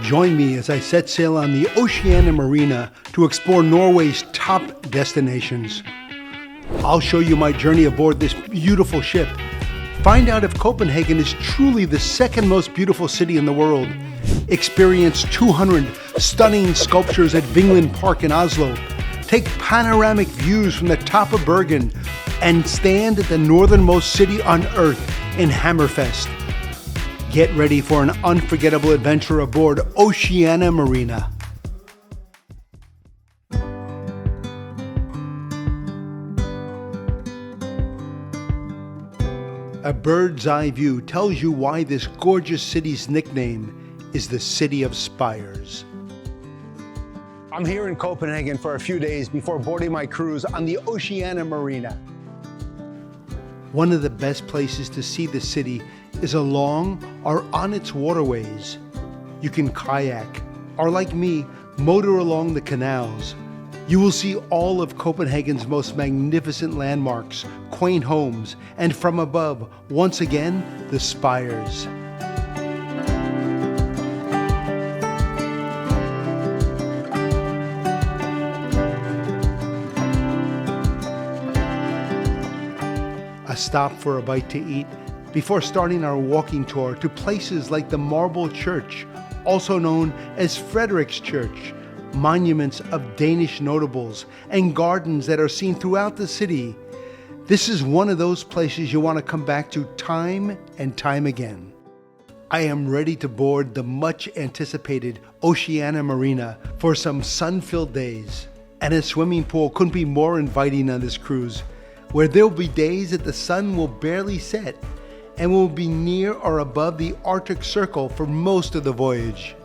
Join me as I set sail on the Oceania Marina to explore Norway's top destinations. I'll show you my journey aboard this beautiful ship. Find out if Copenhagen is truly the second most beautiful city in the world. Experience 200 stunning sculptures at Vinland Park in Oslo. Take panoramic views from the top of Bergen and stand at the northernmost city on earth in Hammerfest. Get ready for an unforgettable adventure aboard Oceania Marina. A bird's eye view tells you why this gorgeous city's nickname is the City of Spires. I'm here in Copenhagen for a few days before boarding my cruise on the Oceania Marina. One of the best places to see the city is along or on its waterways. You can kayak, or like me, motor along the canals. You will see all of Copenhagen's most magnificent landmarks, quaint homes, and from above, once again, the spires. A stop for a bite to eat before starting our walking tour to places like the Marble Church, also known as Frederik's Church, monuments of Danish notables, and gardens that are seen throughout the city. This is one of those places you want to come back to time and time again. I am ready to board the much anticipated Oceania Marina for some sun-filled days. And a swimming pool couldn't be more inviting on this cruise, where there will be days that the sun will barely set and will be near or above the Arctic Circle for most of the voyage.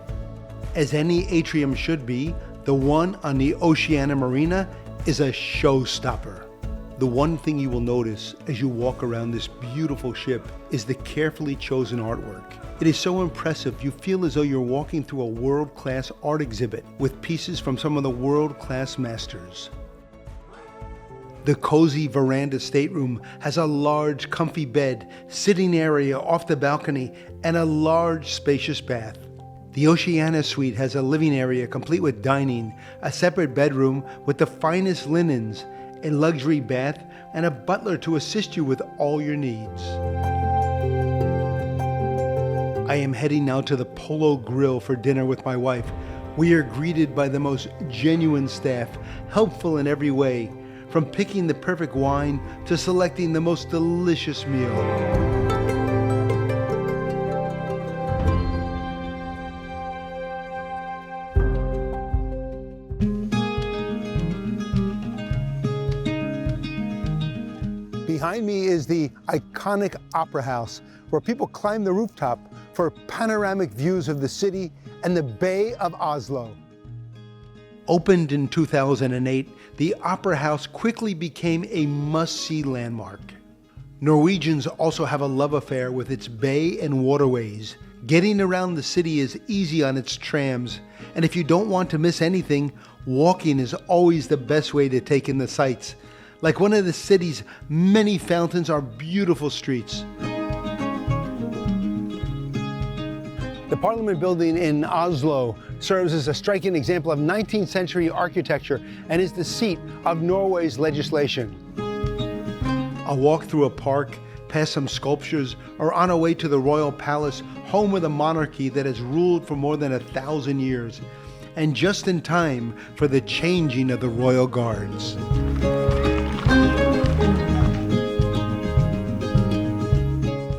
As any atrium should be, the one on the Oceania Marina is a showstopper. The one thing you will notice as you walk around this beautiful ship is the carefully chosen artwork. It is so impressive you feel as though you're walking through a world-class art exhibit with pieces from some of the world-class masters. The cozy veranda stateroom has a large, comfy bed, sitting area off the balcony, and a large, spacious bath. The Oceania Suite has a living area complete with dining, a separate bedroom with the finest linens, a luxury bath, and a butler to assist you with all your needs. I am heading now to the Polo Grill for dinner with my wife. We are greeted by the most genuine staff, helpful in every way, from picking the perfect wine to selecting the most delicious meal. Behind me is the iconic Opera House, where people climb the rooftop for panoramic views of the city and the Bay of Oslo. Opened in 2008, the Opera House quickly became a must-see landmark. Norwegians also have a love affair with its bay and waterways. Getting around the city is easy on its trams, and if you don't want to miss anything, walking is always the best way to take in the sights. Like one of the city's many fountains are beautiful streets. The Parliament building in Oslo serves as a striking example of 19th century architecture and is the seat of Norway's legislation. A walk through a park, past some sculptures, or on our way to the royal palace, home of the monarchy that has ruled for more than 1,000 years, and just in time for the changing of the royal guards.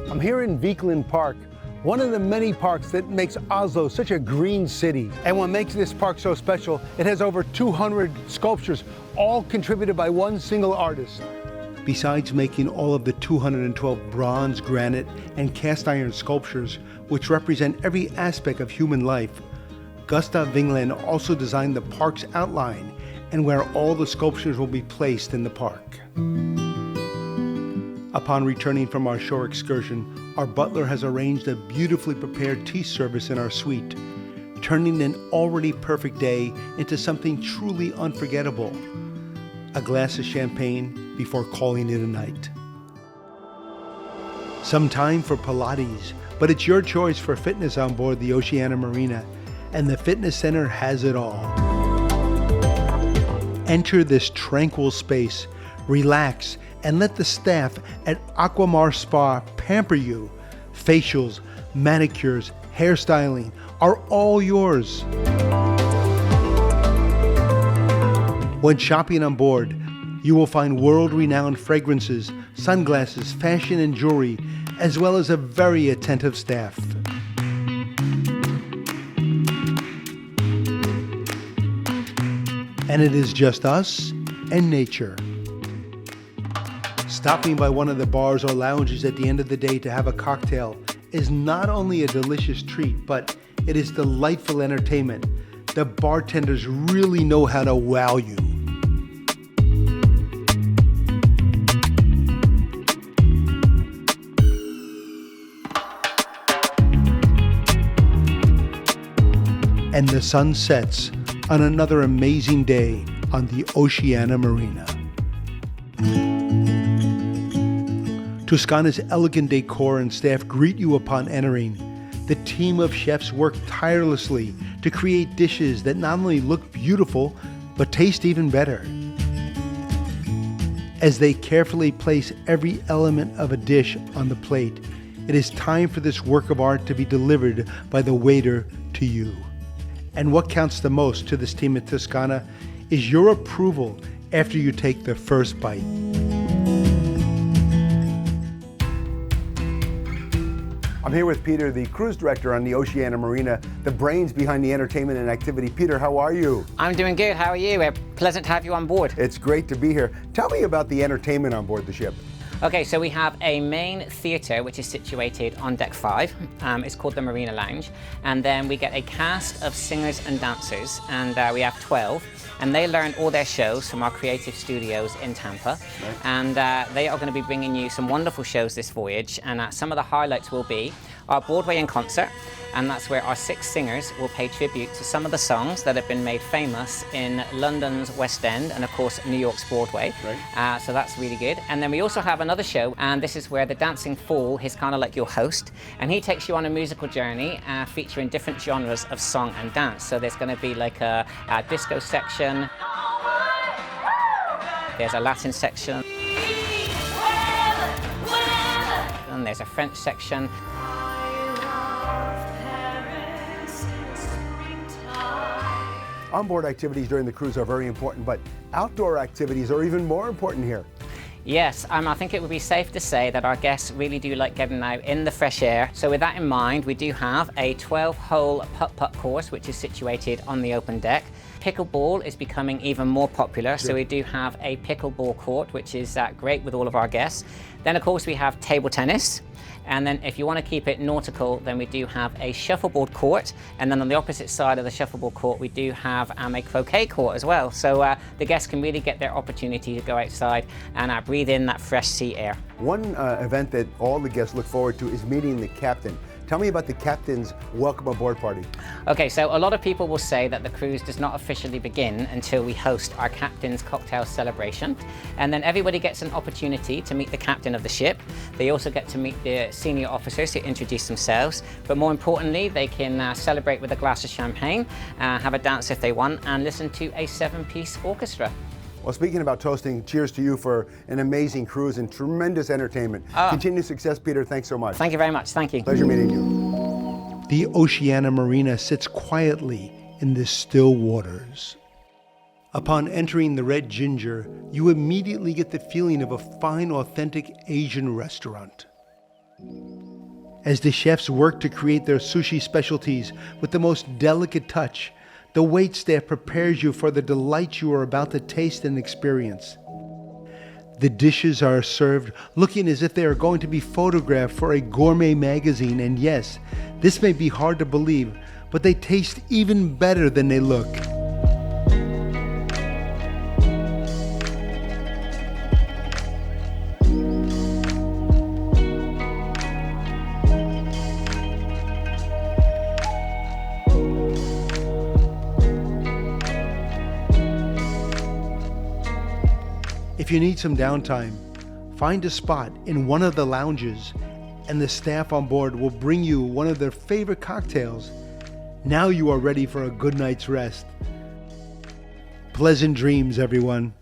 I'm here in Vinland Park, one of the many parks that makes Oslo such a green city. And what makes this park so special, it has over 200 sculptures, all contributed by one single artist. Besides making all of the 212 bronze, granite, and cast iron sculptures, which represent every aspect of human life, Gustav Vinland also designed the park's outline and where all the sculptures will be placed in the park. Upon returning from our shore excursion, our butler has arranged a beautifully prepared tea service in our suite, turning an already perfect day into something truly unforgettable. A glass of champagne before calling it a night. Some time for Pilates, but it's your choice for fitness on board the Oceania Marina. and the fitness center has it all. Enter this tranquil space, relax, and let the staff at AquaMar Spa pamper you. Facials, manicures, hairstyling are all yours. When shopping on board, you will find world-renowned fragrances, sunglasses, fashion, and jewelry, as well as a very attentive staff. And it is just us and nature. Stopping by one of the bars or lounges at the end of the day to have a cocktail is not only a delicious treat, but it is delightful entertainment. The bartenders really know how to wow you. And the sun sets on another amazing day on the Oceania Marina. Toscana's elegant decor and staff greet you upon entering. The team of chefs work tirelessly to create dishes that not only look beautiful, but taste even better. As they carefully place every element of a dish on the plate, it is time for this work of art to be delivered by the waiter to you. And what counts the most to this team at Toscana is your approval after you take the first bite. I'm here with Peter, the cruise director on the Oceania Marina, the brains behind the entertainment and activity. Peter, how are you? I'm doing good. How are you? Pleasant to have you on board. It's great to be here. Tell me about the entertainment on board the ship. Okay, so we have a main theatre which is situated on deck 5. It's called the Marina Lounge. And then we get a cast of singers and dancers, and we have 12. And they learn all their shows from our creative studios in Tampa. Right. And they are going to be bringing you some wonderful shows this voyage. And some of the highlights will be our Broadway in concert. And that's where our 6 singers will pay tribute to some of the songs that have been made famous in London's West End and, of course, New York's Broadway. Right. So that's really good. And then we also have another show, and this is where the Dancing Fool is kind of like your host, and he takes you on a musical journey featuring different genres of song and dance. So there's going to be like a disco section, there's a Latin section, and there's a French section. Onboard activities during the cruise are very important, but outdoor activities are even more important here. Yes, I think it would be safe to say that our guests really do like getting out in the fresh air. So with that in mind, we do have a 12-hole putt-putt course, which is situated on the open deck. Pickleball is becoming even more popular, so we do have a pickleball court, which is great with all of our guests. Then, of course, we have table tennis. And then if you want to keep it nautical, then we do have a shuffleboard court. And then on the opposite side of the shuffleboard court, we do have a croquet court as well. So the guests can really get their opportunity to go outside and breathe in that fresh sea air. One event that all the guests look forward to is meeting the captain. Tell me about the captain's welcome aboard party. Okay, so a lot of people will say that the cruise does not officially begin until we host our captain's cocktail celebration. And then everybody gets an opportunity to meet the captain of the ship. They also get to meet the senior officers who introduce themselves. But more importantly, they can celebrate with a glass of champagne, have a dance if they want, and listen to a 7-piece orchestra. Well, speaking about toasting, cheers to you for an amazing cruise and tremendous entertainment. Continued success, Peter. Thanks so much. Thank you very much. Thank you. Pleasure meeting you. The Oceania Marina sits quietly in the still waters. Upon entering the Red Ginger, you immediately get the feeling of a fine, authentic Asian restaurant. As the chefs work to create their sushi specialties with the most delicate touch, the waitstaff prepares you for the delight you are about to taste and experience. The dishes are served looking as if they are going to be photographed for a gourmet magazine, and yes, this may be hard to believe, but they taste even better than they look. If you need some downtime, find a spot in one of the lounges and the staff on board will bring you one of their favorite cocktails Now you are ready for a good night's rest. Pleasant dreams, everyone.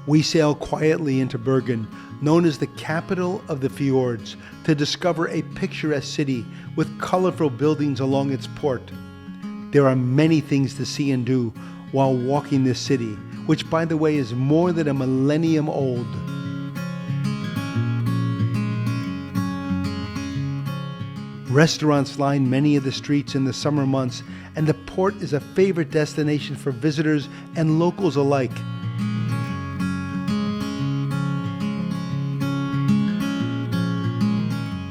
We sail quietly into Bergen, known as the capital of the fjords, to discover a picturesque city with colorful buildings along its port. There are many things to see and do while walking this city, which, by the way, is more than a millennium old. Restaurants line many of the streets in the summer months, and the port is a favorite destination for visitors and locals alike.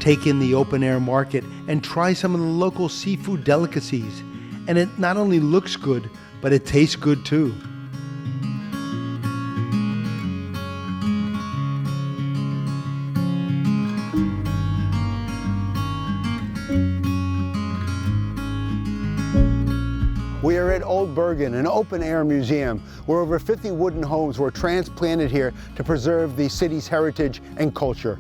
Take in the open-air market and try some of the local seafood delicacies. And it not only looks good, but it tastes good too. We are at Old Bergen, an open-air museum where over 50 wooden homes were transplanted here to preserve the city's heritage and culture.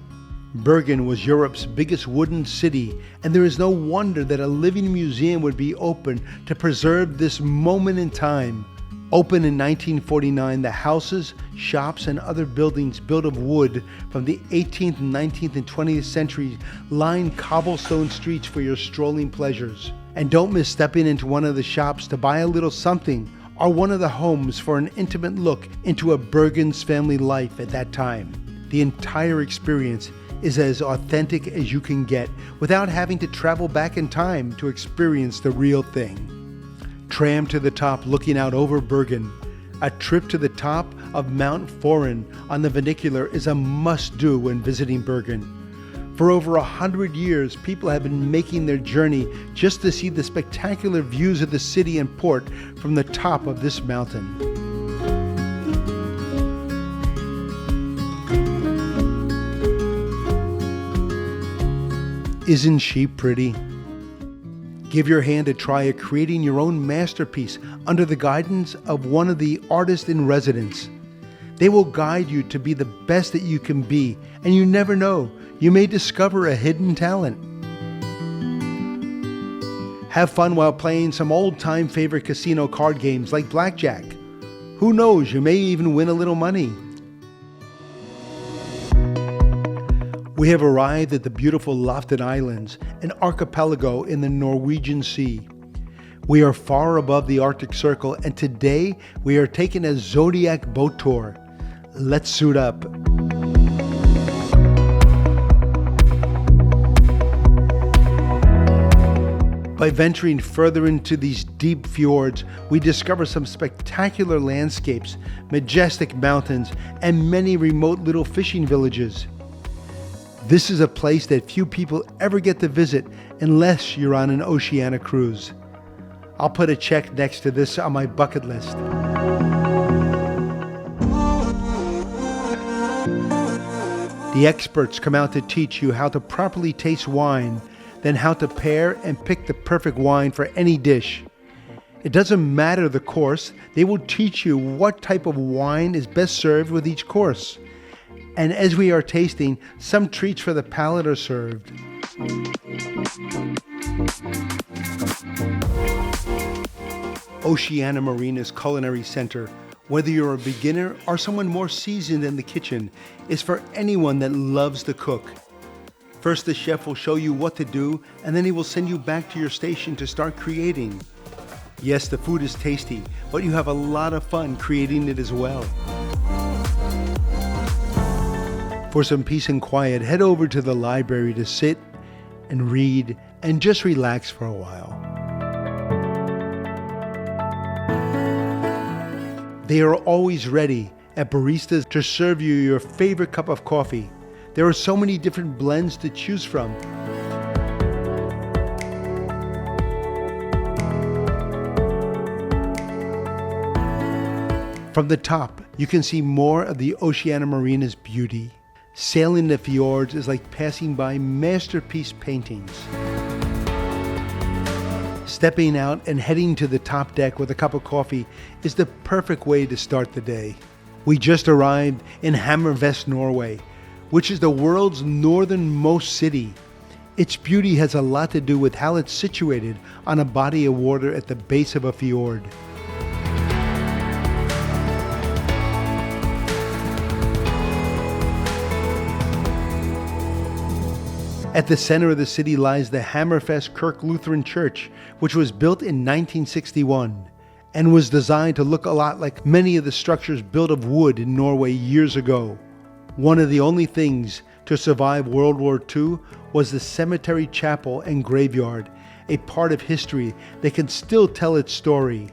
Bergen was Europe's biggest wooden city, and there is no wonder that a living museum would be open to preserve this moment in time. Opened in 1949, the houses, shops, and other buildings built of wood from the 18th, 19th, and 20th centuries line cobblestone streets for your strolling pleasures. And don't miss stepping into one of the shops to buy a little something, or one of the homes for an intimate look into a Bergen's family life at that time. The entire experience is as authentic as you can get without having to travel back in time to experience the real thing. Tram to the top looking out over Bergen. A trip to the top of Mount Fløyen on the funicular is a must-do when visiting Bergen. For over 100 years, people have been making their journey just to see the spectacular views of the city and port from the top of this mountain. Isn't she pretty? Give your hand a try at creating your own masterpiece under the guidance of one of the artists in residence. They will guide you to be the best that you can be, and you never know, you may discover a hidden talent. Have fun while playing some old-time favorite casino card games like blackjack. Who knows, you may even win a little money. We have arrived at the beautiful Lofoten Islands, an archipelago in the Norwegian Sea. We are far above the Arctic Circle, and today we are taking a Zodiac boat tour. Let's suit up. By venturing further into these deep fjords, we discover some spectacular landscapes, majestic mountains, and many remote little fishing villages. This is a place that few people ever get to visit unless you're on an Oceania cruise. I'll put a check next to this on my bucket list. The experts come out to teach you how to properly taste wine, then how to pair and pick the perfect wine for any dish. It doesn't matter the course, they will teach you what type of wine is best served with each course. And as we are tasting, some treats for the palate are served. Oceania Marina's Culinary Center, whether you're a beginner or someone more seasoned in the kitchen, is for anyone that loves to cook. First, the chef will show you what to do, and then he will send you back to your station to start creating. Yes, the food is tasty, but you have a lot of fun creating it as well. For some peace and quiet, head over to the library to sit and read and just relax for a while. They are always ready at baristas to serve you your favorite cup of coffee. There are so many different blends to choose from. From the top, you can see more of the Oceania Marina's beauty. Sailing the fjords is like passing by masterpiece paintings. Stepping out and heading to the top deck with a cup of coffee is the perfect way to start the day. We just arrived in Hammerfest, Norway, which is the world's northernmost city. Its beauty has a lot to do with how it's situated on a body of water at the base of a fjord. At the center of the city lies the Hammerfest Kirk Lutheran Church, which was built in 1961 and was designed to look a lot like many of the structures built of wood in Norway years ago. One of the only things to survive World War II was the cemetery chapel and graveyard, a part of history that can still tell its story.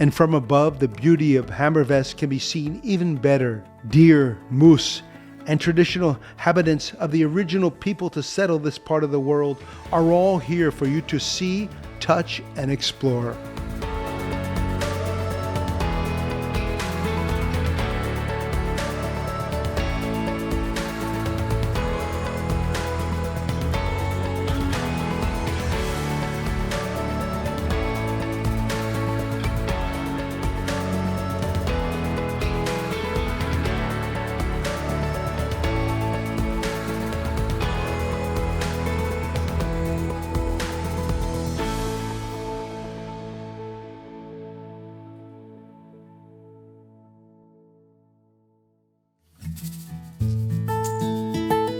And from above, the beauty of Hammerfest can be seen even better. Deer, moose, and traditional inhabitants of the original people to settle this part of the world are all here for you to see, touch, and explore.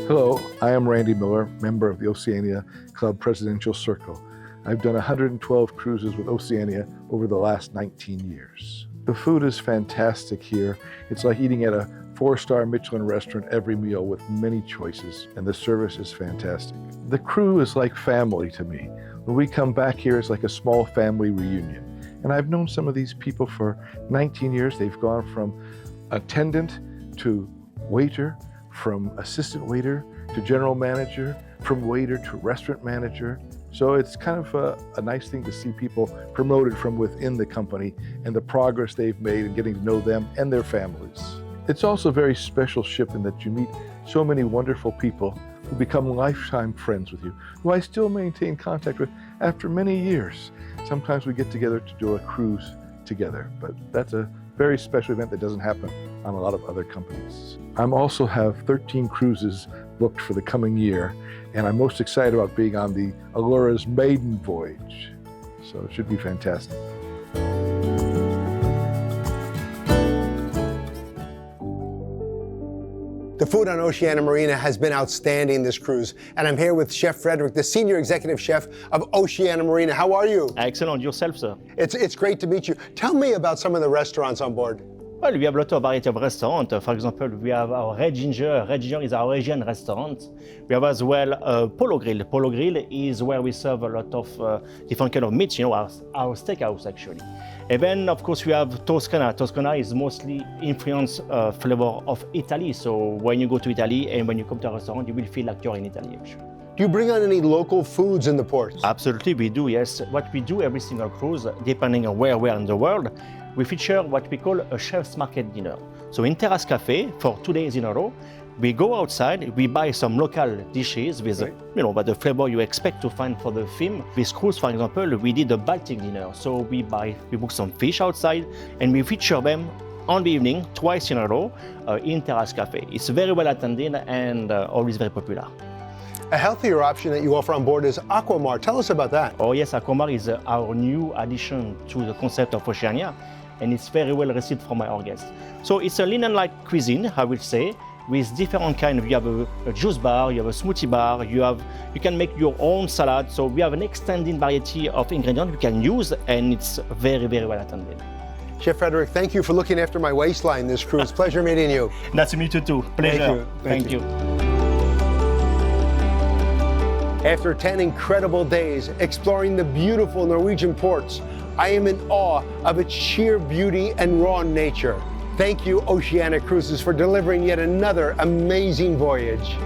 Hello, I am Randy Miller, member of the Oceania Club Presidential Circle. I've done 112 cruises with Oceania over the last 19 years. The food is fantastic here. It's like eating at a 4-star Michelin restaurant every meal with many choices, and the service is fantastic. The crew is like family to me. When we come back here, it's like a small family reunion. And I've known some of these people for 19 years. They've gone from attendant to waiter, from assistant waiter to general manager, from waiter to restaurant manager. So it's kind of a nice thing to see people promoted from within the company and the progress they've made in getting to know them and their families. It's also a very special ship in that you meet so many wonderful people who become lifetime friends with you, who I still maintain contact with after many years. Sometimes we get together to do a cruise together, but that's a very special event that doesn't happen on a lot of other companies. I also have 13 cruises booked for the coming year, and I'm most excited about being on the Allura's maiden voyage. So it should be fantastic. The food on Oceania Marina has been outstanding this cruise, and I'm here with Chef Frederik, the Senior Executive Chef of Oceania Marina. How are you? Excellent. Yourself, sir? It's great to meet you. Tell me about some of the restaurants on board. Well, we have a lot of variety of restaurants. For example, we have our Red Ginger. Red Ginger is our Asian restaurant. We have as well Polo Grill. Polo Grill is where we serve a lot of different kind of meats, our steakhouse actually. And then, of course, we have Toscana. Toscana is mostly influenced flavor of Italy. So when you go to Italy and when you come to a restaurant, you will feel like you're in Italy actually. Do you bring on any local foods in the ports? Absolutely, we do, yes. What we do every single cruise, depending on where we are in the world, we feature what we call a chef's market dinner. So in Terrace Cafe, for 2 days in a row, we go outside, we buy some local dishes with, but the flavor you expect to find for the theme. This cruise, for example, we did a Baltic dinner. So we book some fish outside and we feature them on the evening, twice in a row, in Terrace Cafe. It's very well attended and always very popular. A healthier option that you offer on board is AquaMar. Tell us about that. Oh yes, AquaMar is our new addition to the concept of Oceania, and it's very well received from our guests. So it's a linen-like cuisine, I will say, with different kind of, you have a juice bar, you have a smoothie bar, you can make your own salad. So we have an extended variety of ingredients you can use, and it's very, very well attended. Chef Frederik, thank you for looking after my waistline this cruise. Pleasure meeting you. Nice to meet you too. Pleasure. Thank you. After 10 incredible days exploring the beautiful Norwegian ports, I am in awe of its sheer beauty and raw nature. Thank you, Oceania Cruises, for delivering yet another amazing voyage.